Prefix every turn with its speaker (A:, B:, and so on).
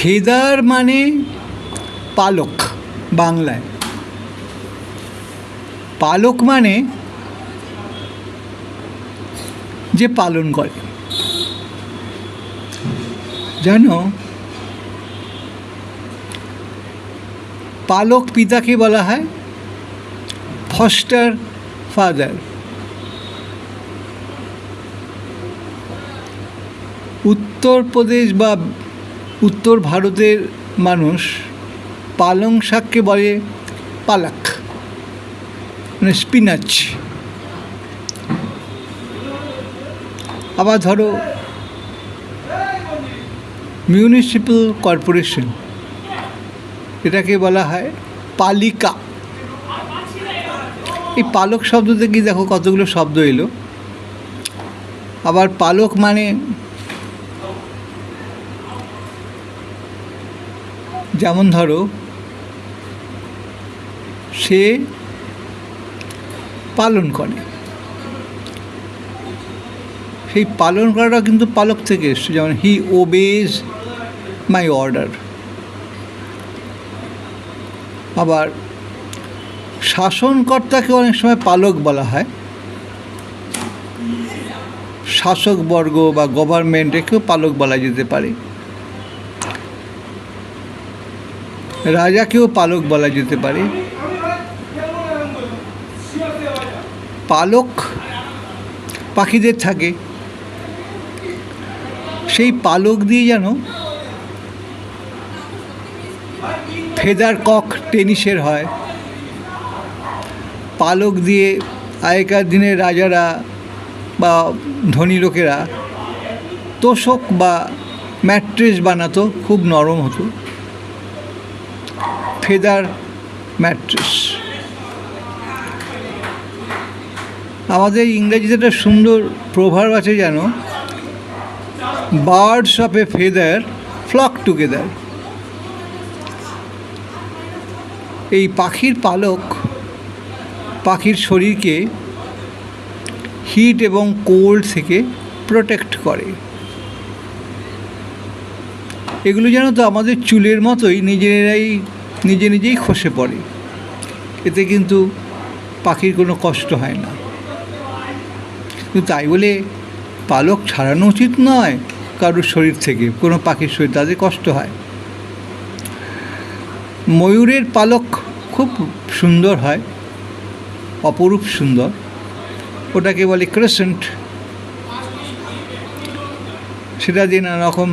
A: Feather মানে পালক বাংলায়। পালক মানে যে পালন করে। জানো, পালক পিতাকে বলা হয় ফস্টার ফাদার। উত্তরপ্রদেশ বা উত্তর ভারতের মানুষ পালং শাককে বলে পালাক, মানে স্পিনাচ। আবার ধরো মিউনিসিপ্যাল কর্পোরেশন, এটাকে বলা হয় পালিকা। এই পালক শব্দ থেকে দেখো কতগুলো শব্দ এলো। আবার পালক মানে যেমন ধরো সে পালন করে, সেই পালন করাটা কিন্তু পালক থেকে এসছে। যেমন হি ওবেজ মাই অর্ডার। আবার শাসনকর্তাকে অনেক সময় পালক বলা হয়। শাসকবর্গ বা গভর্নমেন্টকেও পালক বলা যেতে পারে। রাজাকেও পালক বলা যেতে পারে। পালক পাখিদের থাকে, সেই পালক দিয়ে যেন ফেদার কক টেনিসের হয়। পালক দিয়ে আগেকার দিনে রাজারা বা ধনী লোকেরা তোষক বা ম্যাট্রেস বানাতো, খুব নরম হতো, ফেদার ম্যাট্রেস। আমাদের ইংরেজিতে একটা সুন্দর প্রভাব আছে, যেন birds of a feather flock together. এই পাখির পালক পাখির শরীরকে হিট এবং কোল্ড থেকে প্রোটেক্ট করে। এগুলো জানো তো আমাদের চুলের মতোই নিজে নিজেই খসে পড়ে। এতে কিন্তু পাখির কোনো কষ্ট হয় না। কিন্তু তাই বলে পালক ছাড়ানো উচিত নয় কারোর শরীর থেকে, কোনো পাখির শরীর, তাদের কষ্ট হয়। ময়ূরের পালক খুব সুন্দর হয়, অপরূপ সুন্দর। ওটাকে বলে ক্রেসেন্ট। সেটা দিয়ে নানা রকম